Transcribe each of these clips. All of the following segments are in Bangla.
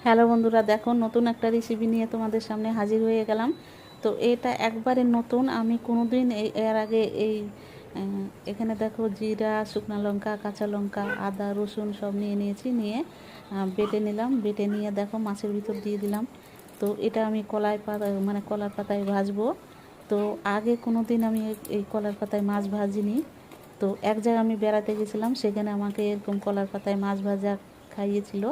হ্যালো বন্ধুরা, দেখো নতুন একটা রেসিপি নিয়ে তোমাদের সামনে হাজির হয়ে গেলাম। তো এটা একবারে নতুন, আমি কোনোদিন এর আগে এখানে দেখো জিরা, শুকনো লঙ্কা, কাঁচা লঙ্কা, আদা, রসুন সব নিয়ে নিয়েছি, নিয়ে বেটে নিলাম। বেটে নিয়ে দেখো মাছের ভিতর দিয়ে দিলাম। তো এটা আমি কলাই পাতা মানে কলার পাতায় ভাজবো। তো আগে কোনো দিন আমি এই কলার পাতায় মাছ ভাজিনি। তো এক জায়গায় আমি বেড়াতে গেছিলাম, সেখানে আমাকে এরকম কলার পাতায় মাছ ভাজা খাইয়েছিল।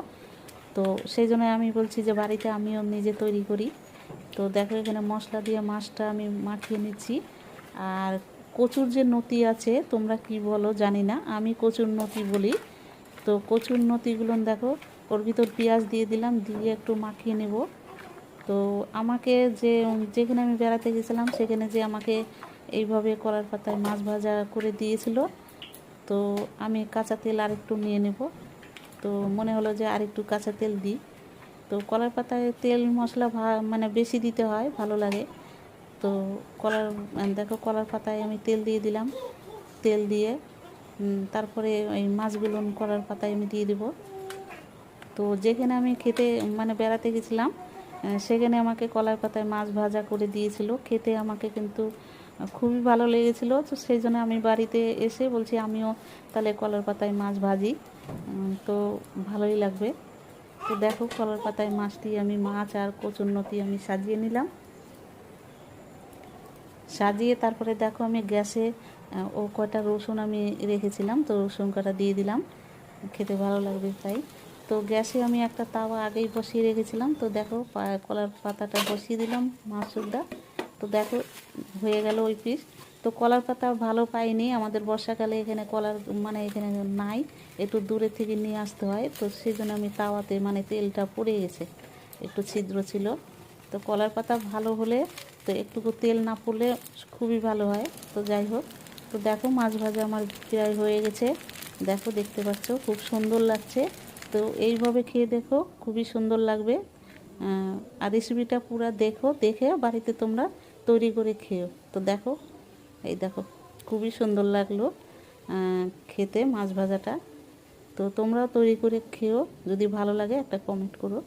তো সেই জন্য আমি বলছি যে বাড়িতে আমিও নিজে তৈরি করি। তো দেখো এখানে মশলা দিয়ে মাছটা আমি মাখিয়ে নিচ্ছি। আর কচুর যে নতি আছে, তোমরা কি বলো জানি না, আমি কচুর নতি বলি। তো কচুর নতিগুলো দেখো, ওর ভিতর পেঁয়াজ দিয়ে দিলাম, দিয়ে একটু মাখিয়ে নেব। তো আমাকে যেখানে আমি বেড়াতে গেছিলাম, সেখানে যে আমাকে এইভাবে কলার পাতায় মাছ ভাজা করে দিয়েছিল। তো আমি কাঁচা তেল আর একটু নিয়ে নেব। তো মনে হলো যে আর একটু কাঁচা তেল দিই। তো কলার পাতায় তেল মশলা মানে বেশি দিতে হয়, ভালো লাগে। তো কলার দেখো কলার পাতায় আমি তেল দিয়ে দিলাম। তেল দিয়ে তারপরে এই মাছগুলো কলার পাতায় আমি দিয়ে দেবো। তো যেখানে আমি খেতে মানে বেড়াতে গেছিলাম, সেখানে আমাকে কলার পাতায় মাছ ভাজা করে দিয়েছিল, খেতে আমাকে কিন্তু খুবই ভালো লেগেছিল। তো সেই জন্য আমি বাড়িতে এসে বলছি আমিও তাহলে কলার পাতায় মাছ ভাজি, তো ভালোই লাগবে। তো দেখো কলার পাতায় মাছটি আমি মাছ আর কচুরলতি আমি সাজিয়ে নিলাম। সাজিয়ে তারপরে দেখো আমি গ্যাসে ও কয়টা রসুন আমি রেখেছিলাম, তো রসুন কটা দিয়ে দিলাম, খেতে ভালো লাগবে তাই। তো গ্যাসে আমি একটা তাওয়া আগেই বসিয়ে রেখেছিলাম। তো দেখো কলার পাতাটা বসিয়ে দিলাম মাছটা। তো দেখো হয়ে গেল ওই পিস। তো কলার পাতা ভালো পাইনি, আমাদের বর্ষাকালে এখানে কলার মানে এখানে নাই, একটু দূরে থেকে নিয়ে আসতে হয়। তো সেই জন্য আমি তাওয়াতে মানে তেলটা পড়ে গেছে, একটু ছিদ্র ছিল। তো কলার পাতা ভালো হলে, তো একটুকু তেল না পড়লে খুবই ভালো হয়। তো যাই হোক, তো দেখো মাছ ভাজা আমার প্রায় হয়ে গেছে। দেখো দেখতে পাচ্ছ খুব সুন্দর লাগছে। তো এইভাবে খেয়ে দেখো, খুবই সুন্দর লাগবে। আর রেসিপিটা পুরো দেখো, দেখে বাড়িতে তোমরা তৈরি করে খেও। তো দেখো, এই দেখো খুবই সুন্দর লাগলো খেতে মাছ ভাজাটা। তো তোমরাও তৈরি করে খেও, যদি ভালো লাগে একটা কমেন্ট করো।